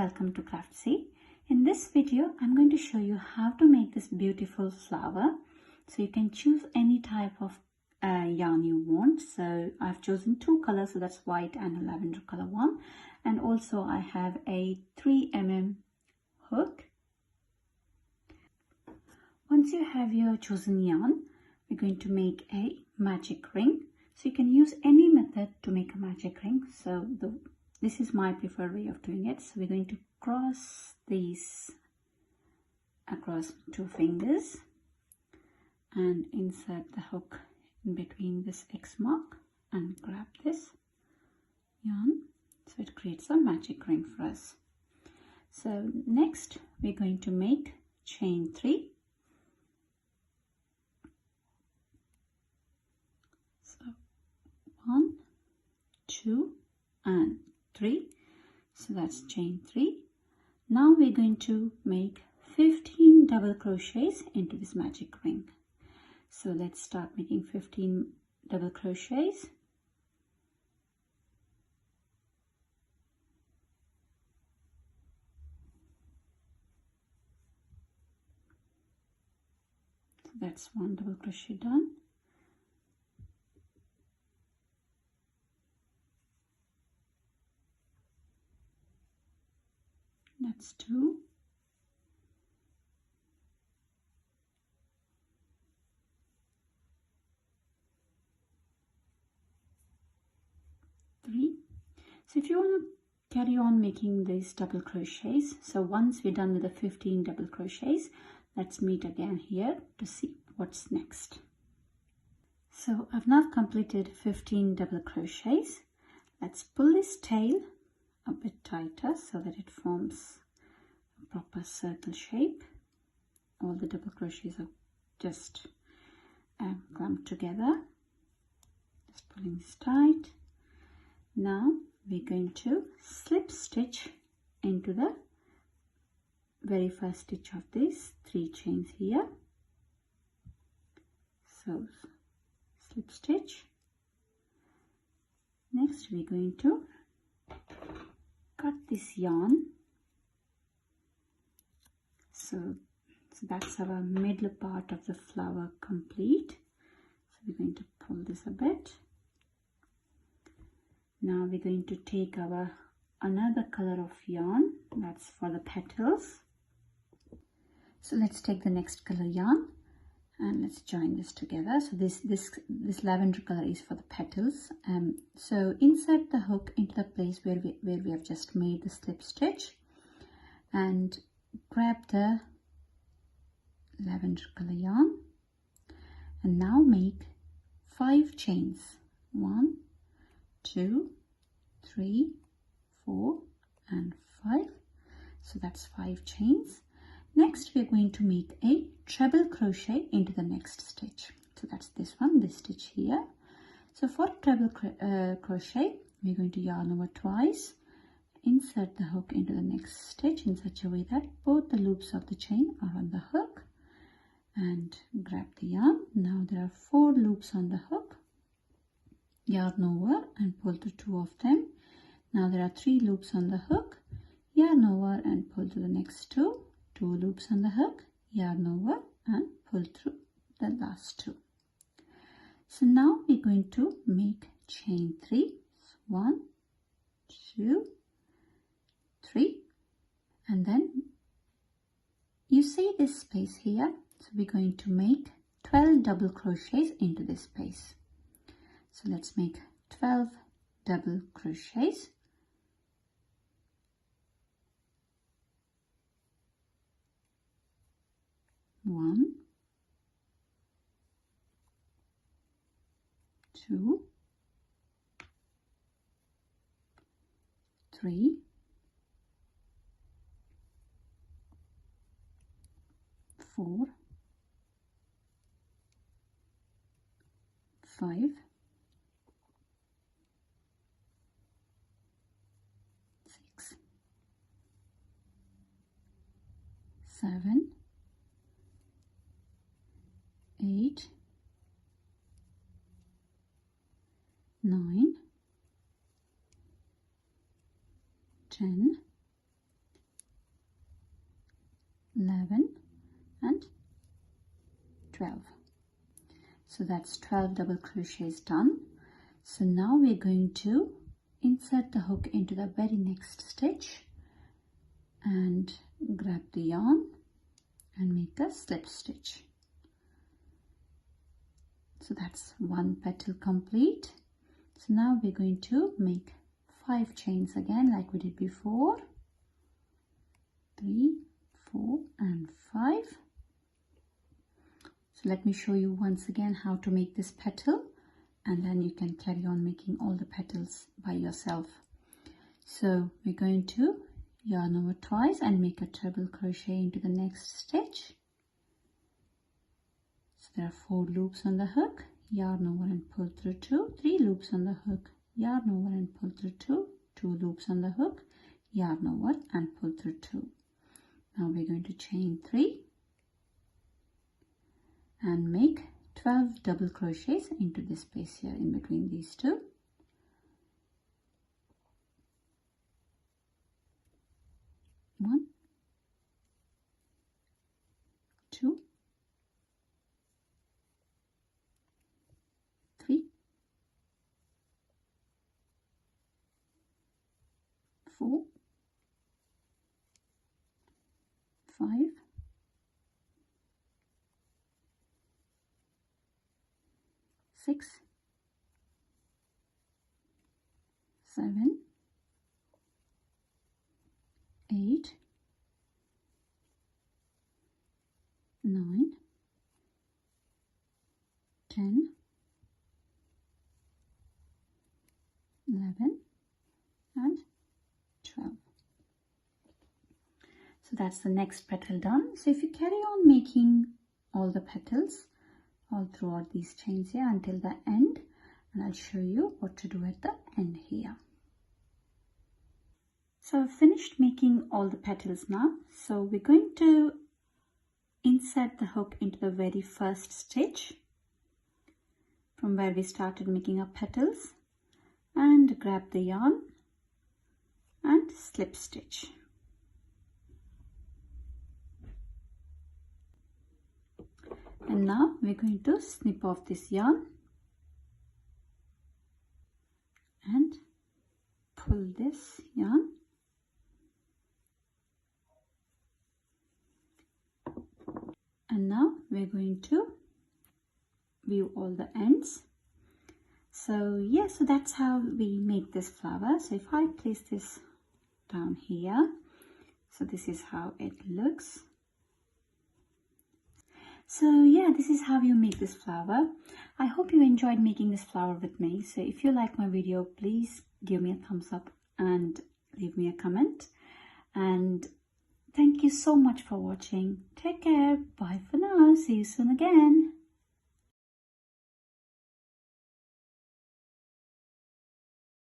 welcome to Craftsy. In this video I'm going to show you how to make this beautiful flower. So you can choose any type of yarn you want. So I've chosen two colors, so that's white and a lavender color one, and also I have a 3mm hook. Once you have your chosen yarn, we're going to make a magic ring. So you can use any method to make a magic ring. So this is my preferred way of doing it. So we're going to cross these across two fingers and insert the hook in between this X mark and grab this yarn. So it creates a magic ring for us. So next we're going to make chain 3. So 1, 2 and 3. So that's chain 3. Now we're going to make 15 double crochets into this magic ring. So let's start making 15 double crochets. So that's one double crochet done. That's 2. So if you want to carry on making these double crochets, so once we're done with the 15 double crochets, let's meet again here to see what's next. So I've now completed 15 double crochets. Let's pull this tail a bit tighter so that it forms a proper circle shape. All the double crochets are just clumped together. Just pulling this tight. Now we're going to slip stitch into the very first stitch of these 3 chains here. So slip stitch. Next we're going to cut this yarn. So that's our middle part of the flower complete. So we're going to pull this a bit. Now we're going to take our another color of yarn, that's for the petals. So let's take the next color yarn and let's join this together. So this lavender color is for the petals. So insert the hook into the place where we have just made the slip stitch and grab the lavender color yarn and now make 5 chains. 1, 2, 3, 4 and 5. So that's 5 chains. Next we're going to make a treble crochet into the next stitch. So that's this one, this stitch here. So for treble crochet we're going to yarn over twice, insert the hook into the next stitch in such a way that both the loops of the chain are on the hook, and grab the yarn. Now there are 4 loops on the hook. Yarn over and pull to 2 of them. Now there are 3 loops on the hook. Yarn over and pull to the next 2. 2 loops on the hook. Yarn over and pull through the last 2. So now we're going to make chain 3. 1, 2, 3, and then you see this space here. So we're going to make 12 double crochets into this space. So let's make 12 double crochets. One, 2, 3, 4, 5, 6, 7, 8, 9, 10, 11 and 12. So that's 12 double crochets done. So now we're going to insert the hook into the very next stitch and grab the yarn and make a slip stitch. So that's one petal complete. So now we're going to make 5 chains again like we did before. 3, 4 and 5. So let me show you once again how to make this petal, and then you can carry on making all the petals by yourself. So we're going to yarn over twice and make a treble crochet into the next stitch. So there are 4 loops on the hook, yarn over and pull through 2, 3 loops on the hook, yarn over and pull through 2, 2 loops on the hook, yarn over and pull through 2. Now we're going to chain 3 and make 12 double crochets into this space here in between these two. 1, 2, 3, 4, 5, 6, 7, 8, 9, 10, 11 and 12. So that's the next petal done. So if you carry on making all the petals all throughout these chains here until the end, and I'll show you what to do at the end here. So I've finished making all the petals now. So we're going to insert the hook into the very first stitch from where we started making our petals, and grab the yarn and slip stitch. And now we're going to snip off this yarn and pull this yarn and now we're going to view all the ends. So yeah, so that's how we make this flower. So if I place this down here, so this is how it looks. So yeah, this is how you make this flower. I hope you enjoyed making this flower with me. So if you like my video, please give me a thumbs up and leave me a comment. And thank you so much for watching. Take care. Bye for now. See you soon again.